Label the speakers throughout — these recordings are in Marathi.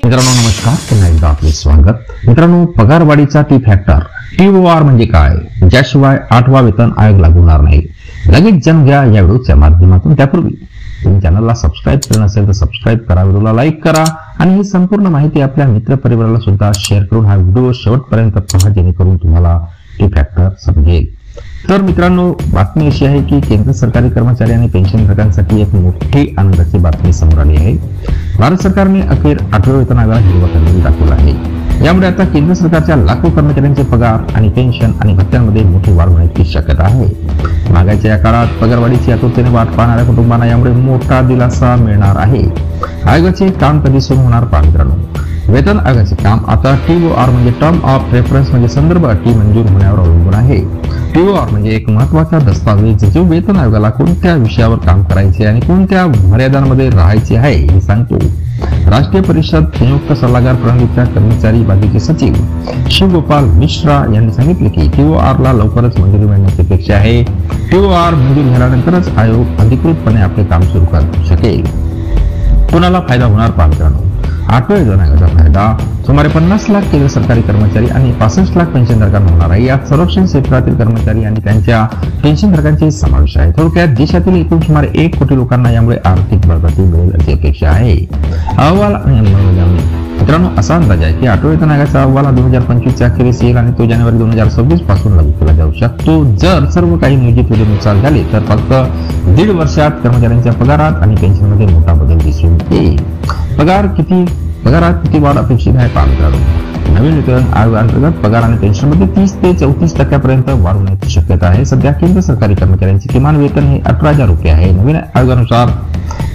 Speaker 1: मित्रांनो नमस्कार, पुन्हा एकदा आपले स्वागत. मित्रांनो, पगारवाढीचा टी फॅक्टर TOR म्हणजे काय, ज्याशिवाय 8वा वेतन आयोग लागू होणार नाही, लगेच जाणून घ्या या व्हिडिओच्या माध्यमातून. त्यापूर्वी तुम्ही चॅनलला सबस्क्राईब केलं नसेल तर सबस्क्राईब करा, व्हिडिओला लाईक करा आणि ही संपूर्ण माहिती आपल्या मित्र परिवाराला सुद्धा शेअर करून हा व्हिडिओ शेवटपर्यंत पहा, जेणेकरून तुम्हाला टी फॅक्टर समजेल. तर मित्रांनो, बातमी अशी आहे की केंद्र सरकारी कर्मचारी आणि पेन्शनधारकांसाठी एक मोठी आनंदाची बातमी समोर आली आहे. भारत सरकारने अखेर 8व्या वेतन आयोगाला हिरवा कंदील दाखवला आहे. यामुळे आता केंद्र सरकारच्या लाखो कर्मचाऱ्यांचे पगार आणि पेन्शन आणि भत्त्यांमध्ये मोठी वाढ होण्याची शक्यता आहे. महागाईच्या या काळात पगारवाढीची आतुरतेने वाट पाहणाऱ्या कुटुंबांना यामुळे मोठा दिलासा मिळणार आहे. आयोगाचे काम कधी सुरू होणार पहा मित्रांनो. वेतन आयोगाचे काम आता TOR म्हणजे टर्म ऑफ रेफरन्स म्हणजे संदर्भ अटी मंजूर होण्यावर अवलंबून आहे. TOR म्हणजे एक महत्वाचा दस्तावेज जो वेतन आयोगाला कोणत्या विषयावर काम करायचे आणि कोणत्या मर्यादांमध्ये राहायचे आहे हे सांगतो. राष्ट्रीय परिषद संयुक्त सल्लागार प्रणालीच्या कर्मचारी बाजूचे सचिव शिवगोपाल मिश्रा यांनी सांगितले की TOR ला लवकरच मंजुरी मिळण्याची अपेक्षा आहे. TOR मंजूर झाल्यानंतरच आयोग अधिकृतपणे आपले काम सुरू करू शकेल. कोणाला फायदा होणार पहा मित्रांनो. 8व्या वेतन आयोगाचा फायदा सुमारे 50 लाख केंद्र सरकारी कर्मचारी आणि 65 लाख पेन्शनधारकांना होणार आहे. यात संरक्षण क्षेत्रातील कर्मचारी आणि त्यांच्या पेन्शनधारकांचे समावेश आहे. थोडक्यात देशातील एकूण सुमारे 1 कोटी लोकांना यामुळे आर्थिक बळकटी मिळेल अशी अपेक्षा आहे. अहवाल आणि अंमलबजावणी मित्रांनो, असा अंदाज आहे की 8व्या वेतन आयोगाचा अहवाल 2025 च्या अखेरीस येईल आणि तो जानेवारी 2026 पासून लागू केला जाऊ शकतो. जर सर्व काही नियोजित वेळेनुसार झाले तर फक्त 1.5 वर्षात कर्मचाऱ्यांच्या पगारात आणि पेन्शनमध्ये मोठा बदल दिसून येईल. पगारात किती वाढ अपेक्षित आहे पहा मित्रांनो. नवीन वेतन आयोगाअंतर्गत पगार आणि पेन्शनमध्ये 30 ते 34% वाढ होण्याची शक्यता आहे. सध्या केंद्र सरकारी कर्मचाऱ्यांचे किमान वेतन हे 18,000 रुपये आहे. नवीन आयोगानुसार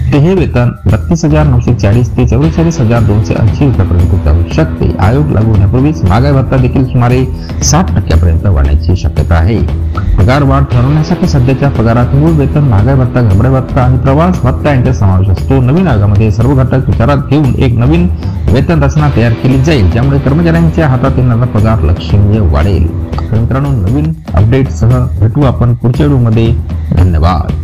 Speaker 1: हे वेतन 32,940 ते 44,280 रुपयापर्यंत जाऊ शकते. आयोग लागू होण्यापूर्वीच महागाई भत्ता देखील सुमारे 60% वाढण्याची शक्यता आहे. पगार वाढ ठरवण्यासाठी सध्याच्या पगारात मूळ वेतन, महागाई भत्ता, घबराई भत्ता आणि प्रवास भत्ता यांचा समावेश असतो. नवीन आयोगामध्ये सर्व घटक विचारात घेऊन एक नवीन वेतन रचना तयार केली जाईल, ज्यामुळे कर्मचाऱ्यांच्या हातात येणारा पगार लक्षणीय वाढेल. मित्रांनो, नवीन अपडेटसह भेटू आपण पुढच्या व्हिडिओमध्ये. धन्यवाद.